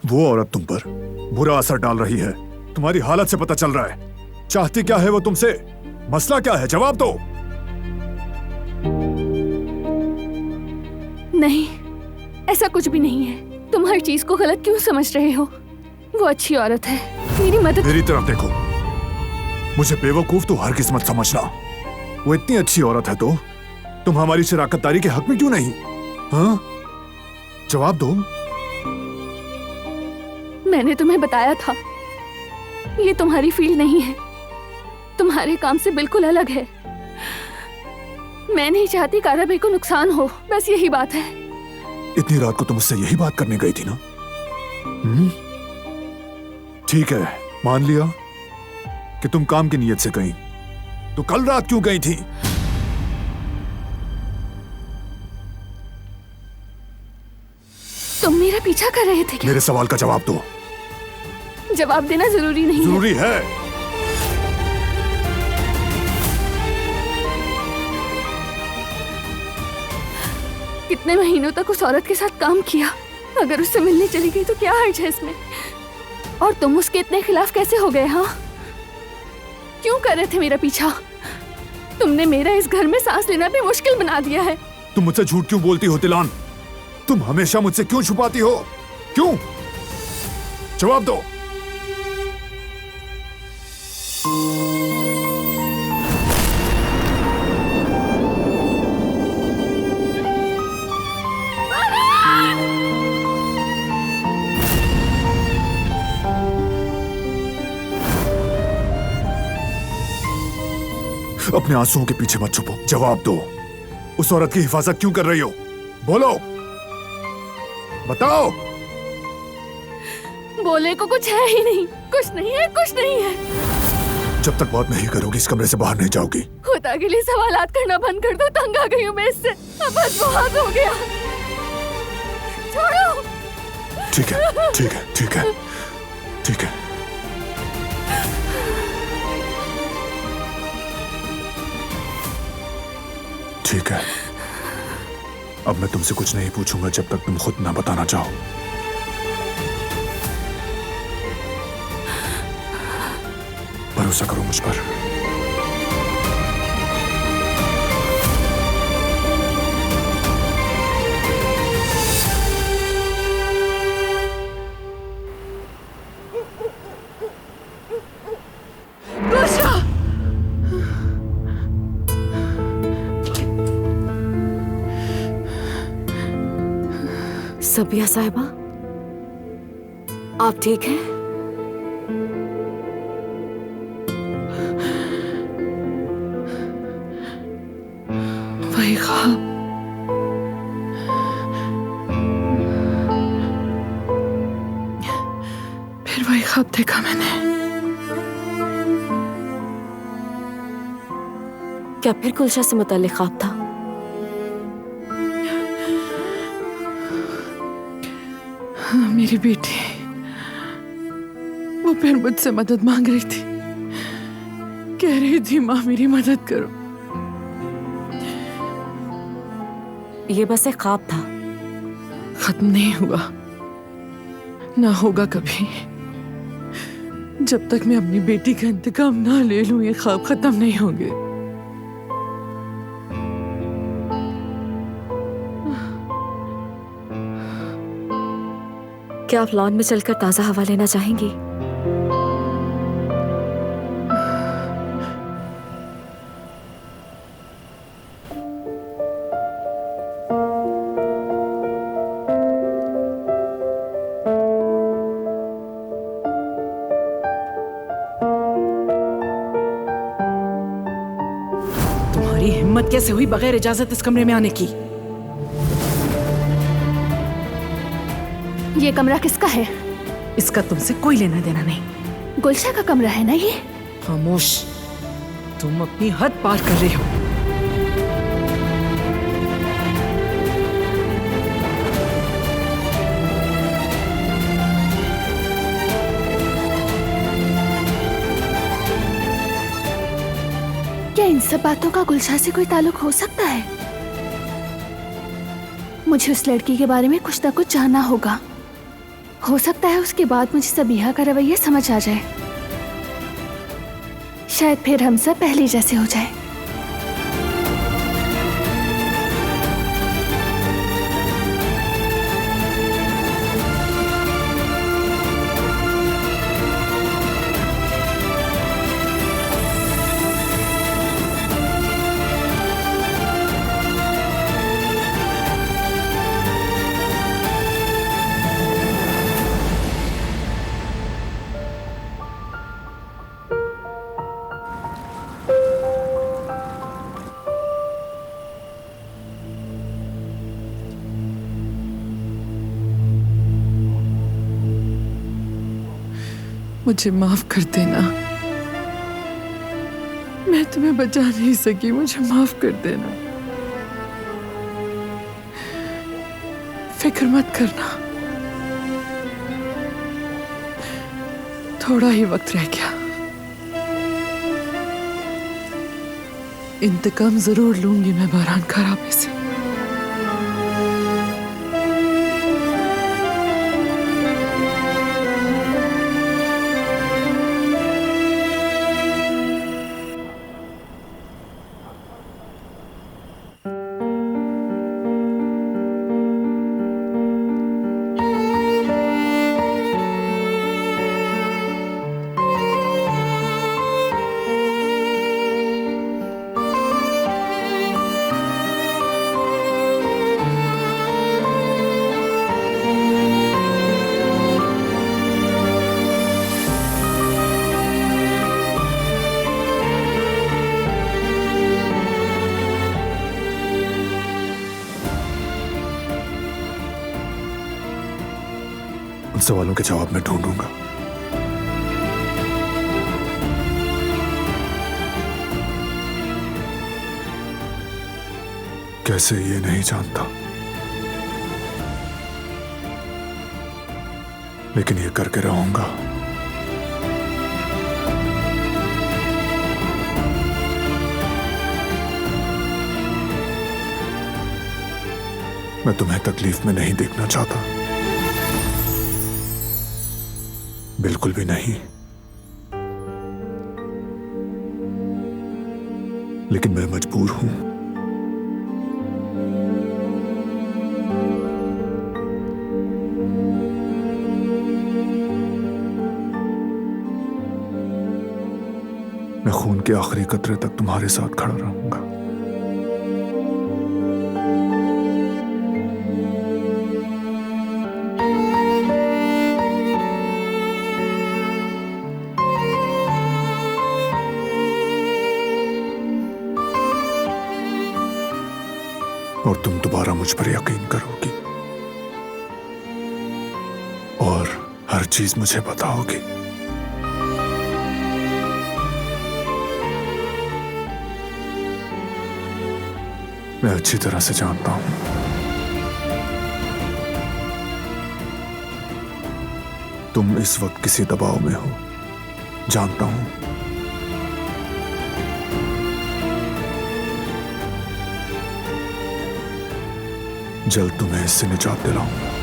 वो औरत तुम पर बुरा असर डाल रही है, तुम्हारी हालत से पता चल रहा है। चाहती क्या है वो तुमसे? मसला क्या है? जवाब दो। नहीं, ऐसा कुछ भी नहीं है। तुम हर चीज को गलत क्यों समझ रहे हो? वो अच्छी औरत है, मेरी मदद। मेरी तरफ देखो, मुझे बेवकूफ तो हर किस्मत समझना। वो इतनी अच्छी औरत है तो तुम हमारी शराकतदारी के हक में क्यों नहीं? हाँ, जवाब दो। मैंने तुम्हें बताया था, ये तुम्हारी फील्ड नहीं है, तुम्हारे काम से बिल्कुल अलग है। मैं नहीं चाहती काराबाई को नुकसान हो, बस यही बात है। इतनी रात को तुम मुझसे यही बात करने गई थी ना? ठीक है, मान लिया कि तुम काम की नीयत से गई, तो कल रात क्यों गई थी? तुम मेरा पीछा कर रहे थे क्या? मेरे सवाल का जवाब दो। जवाब देना जरूरी नहीं जरूरी है। कितने महीनों तक उस औरत के साथ काम किया, अगर उससे मिलने चली गई तो क्या हर्ज है इसमें? और तुम उसके इतने खिलाफ कैसे हो गए? हाँ, क्यों कर रहे थे मेरा पीछा? तुमने मेरा इस घर में सांस लेना भी मुश्किल बना दिया है। तुम मुझसे झूठ क्यों बोलती हो तिलान? तुम हमेशा मुझसे क्यों छुपाती हो? क्यों? जवाब दो। अपने आंसुओं के पीछे मत छुपो, जवाब दो। उस औरत की हिफाजत क्यों कर रही हो? बोलो, बताओ। बोले को कुछ है ही नहीं, कुछ नहीं है, कुछ नहीं है। जब तक बात नहीं करोगी इस कमरे से बाहर नहीं जाओगी। खुदा के लिए सवालात करना बंद कर दो, तंग आ गई हूँ मैं इससे। अब बस बहुत हो गया, छोड़ो। ठीक है, ठीक है, ठीक है, ठीक है। ठीक है, अब मैं तुमसे कुछ नहीं पूछूंगा जब तक तुम खुद ना बताना चाहो। भरोसा करो मुझ पर। सबिया साहिबा, आप ठीक हैं? वही ख्वाब, फिर वही ख्वाब देखा मैंने। क्या फिर गुलशा से मुताल्लिक ख्वाब था? मेरी बेटी, वो फिर मुझसे मदद मांग रही थी, कह रही थी माँ मेरी मदद करो। ये बस एक ख्वाब था, खत्म नहीं हुआ, ना होगा कभी। जब तक मैं अपनी बेटी का इंतकाम ना ले लूं, ये ख्वाब खत्म नहीं होंगे। क्या आप लॉन में चलकर ताजा हवा लेना चाहेंगी? तुम्हारी हिम्मत कैसे हुई बगैर इजाजत इस कमरे में आने की? ये कमरा किसका है? इसका तुमसे कोई लेना देना नहीं। गुलशा का कमरा है ना ये? खामोश, तुम अपनी हद पार कर रही हो। क्या इन सब बातों का गुलशा से कोई ताल्लुक हो सकता है? मुझे उस लड़की के बारे में कुछ ना कुछ जानना होगा। हो सकता है उसके बाद मुझे सबीहा का रवैया समझ आ जाए। शायद फिर हम सब पहले जैसे हो जाए। मुझे माफ कर देना, मैं तुम्हें बचा नहीं सकी, मुझे माफ कर देना। फिक्र मत करना, थोड़ा ही वक्त रह गया। इंतकाम जरूर लूंगी मैं बारान खराबे से। उन सवालों के जवाब मैं ढूंढूंगा। कैसे ये नहीं जानता, लेकिन ये करके रहूंगा। मैं तुम्हें तकलीफ में नहीं देखना चाहता, बिल्कुल भी नहीं, लेकिन मैं मजबूर हूं। मैं खून के आखिरी कतरे तक तुम्हारे साथ खड़ा रहूंगा। और तुम दोबारा मुझ पर यकीन करोगी और हर चीज मुझे बताओगी। मैं अच्छी तरह से जानता हूं तुम इस वक्त किसी दबाव में हो, जानता हूं। जल्द तुम्हें इससे निजात दिलाऊंगा।